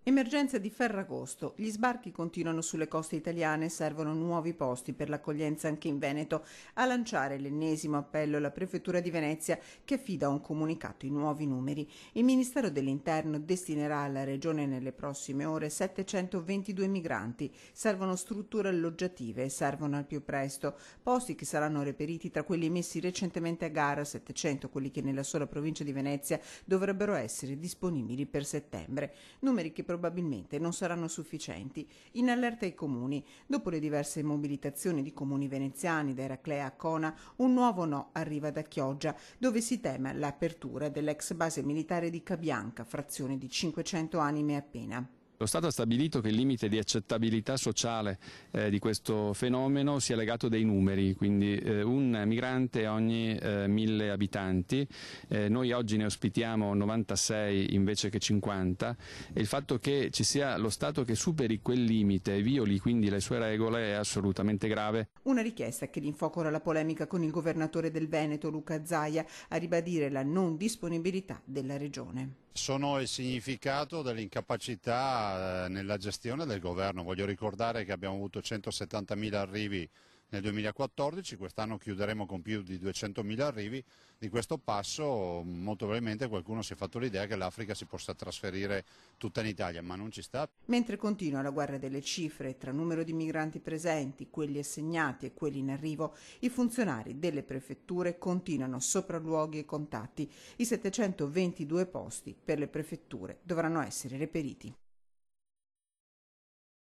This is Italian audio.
Emergenza di Ferragosto. Gli sbarchi continuano sulle coste italiane, servono nuovi posti per l'accoglienza anche in Veneto. A lanciare l'ennesimo appello alla Prefettura di Venezia, che affida un comunicato i nuovi numeri. Il Ministero dell'Interno destinerà alla Regione nelle prossime ore 722 migranti. Servono strutture alloggiative e servono al più presto. Posti che saranno reperiti tra quelli messi recentemente a gara, 700 quelli che nella sola provincia di Venezia dovrebbero essere disponibili per settembre. Numeri che probabilmente non saranno sufficienti. In allerta i comuni. Dopo le diverse mobilitazioni di comuni veneziani, da Eraclea a Cona, un nuovo no arriva da Chioggia, dove si teme l'apertura dell'ex base militare di Cabianca, frazione di 500 anime appena. Lo Stato ha stabilito che il limite di accettabilità sociale di questo fenomeno sia legato dai numeri, quindi un migrante ogni 1000 abitanti. Noi oggi ne ospitiamo 96 invece che 50 e il fatto che ci sia lo Stato che superi quel limite e violi quindi le sue regole è assolutamente grave. Una richiesta che rinfocora la polemica con il governatore del Veneto, Luca Zaia, a ribadire la non disponibilità della regione. Sono il significato dell'incapacità nella gestione del governo. Voglio ricordare che abbiamo avuto 170.000 arrivi nel 2014, quest'anno chiuderemo con più di 200.000 arrivi. Di questo passo molto probabilmente qualcuno si è fatto l'idea che l'Africa si possa trasferire tutta in Italia, ma non ci sta. Mentre continua la guerra delle cifre tra numero di migranti presenti, quelli assegnati e quelli in arrivo, i funzionari delle prefetture continuano sopralluoghi e contatti. I 722 posti per le prefetture dovranno essere reperiti.